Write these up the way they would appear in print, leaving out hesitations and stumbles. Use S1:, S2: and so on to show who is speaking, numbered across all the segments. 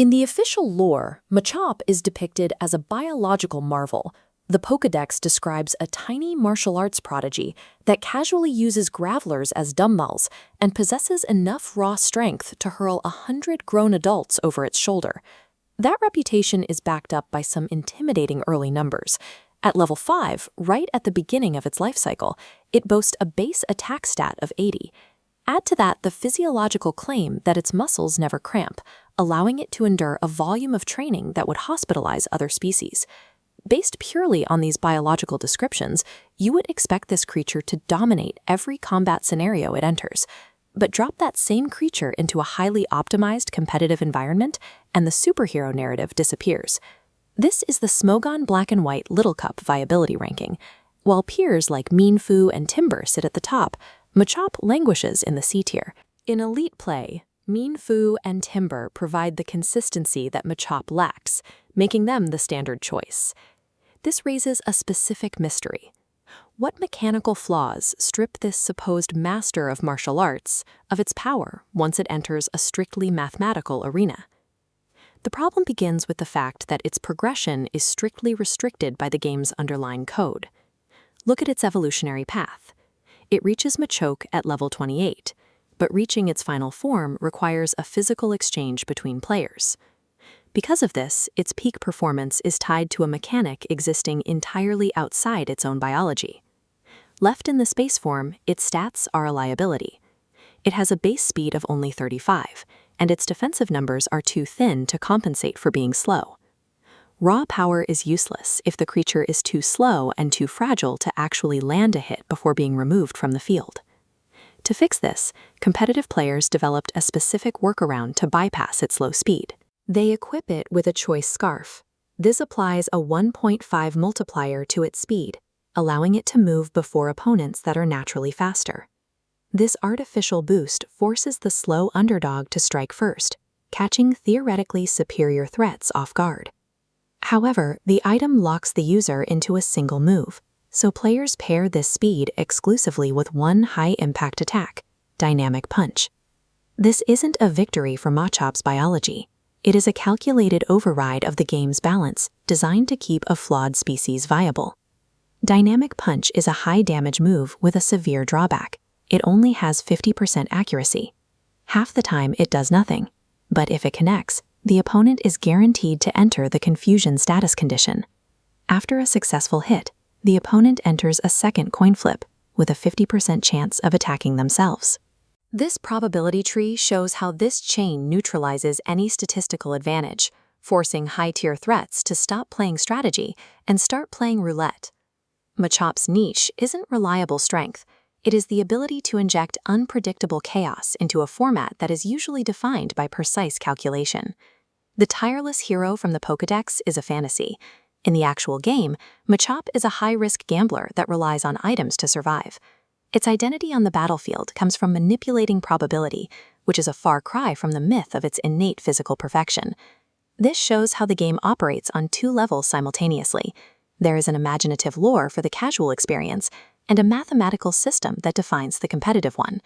S1: In the official lore, Machop is depicted as a biological marvel. The Pokédex describes a tiny martial arts prodigy that casually uses gravelers as dumbbells and possesses enough raw strength to hurl 100 grown adults over its shoulder. That reputation is backed up by some intimidating early numbers. At level 5, right at the beginning of its life cycle, it boasts a base attack stat of 80. Add to that the physiological claim that its muscles never cramp, allowing it to endure a volume of training that would hospitalize other species. Based purely on these biological descriptions, you would expect this creature to dominate every combat scenario it enters. But drop that same creature into a highly optimized competitive environment, and the superhero narrative disappears. This is the Smogon Black and White Little Cup viability ranking. While peers like Mienfoo and Timber sit at the top, Machop languishes in the C tier. In elite play, Mienfoo and Timber provide the consistency that Machop lacks, making them the standard choice. This raises a specific mystery. What mechanical flaws strip this supposed master of martial arts of its power once it enters a strictly mathematical arena? The problem begins with the fact that its progression is strictly restricted by the game's underlying code. Look at its evolutionary path. It reaches Machoke at level 28, but reaching its final form requires a physical exchange between players. Because of this, its peak performance is tied to a mechanic existing entirely outside its own biology. Left in the space form, its stats are a liability. It has a base speed of only 35, and its defensive numbers are too thin to compensate for being slow. Raw power is useless if the creature is too slow and too fragile to actually land a hit before being removed from the field. To fix this, competitive players developed a specific workaround to bypass its low speed. They equip it with a choice scarf. This applies a 1.5 multiplier to its speed, allowing it to move before opponents that are naturally faster. This artificial boost forces the slow underdog to strike first, catching theoretically superior threats off guard. However, the item locks the user into a single move, so players pair this speed exclusively with one high-impact attack, Dynamic Punch. This isn't a victory for Machop's biology. It is a calculated override of the game's balance designed to keep a flawed species viable. Dynamic Punch is a high-damage move with a severe drawback. It only has 50% accuracy. Half the time it does nothing, but if it connects, the opponent is guaranteed to enter the confusion status condition. After a successful hit, the opponent enters a second coin flip with a 50% chance of attacking themselves. This probability tree shows how this chain neutralizes any statistical advantage, forcing high-tier threats to stop playing strategy and start playing roulette. Machop's niche isn't reliable strength. It is the ability to inject unpredictable chaos into a format that is usually defined by precise calculation. The tireless hero from the Pokédex is a fantasy. In the actual game, Machop is a high-risk gambler that relies on items to survive. Its identity on the battlefield comes from manipulating probability, which is a far cry from the myth of its innate physical perfection. This shows how the game operates on two levels simultaneously. There is an imaginative lore for the casual experience, and a mathematical system that defines the competitive one.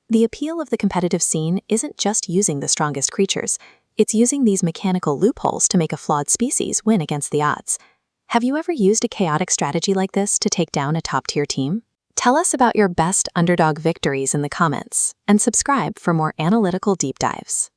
S1: The appeal of the competitive scene isn't just using the strongest creatures, it's using these mechanical loopholes to make a flawed species win against the odds. Have you ever used a chaotic strategy like this to take down a top-tier team? Tell us about your best underdog victories in the comments, and subscribe for more analytical deep dives.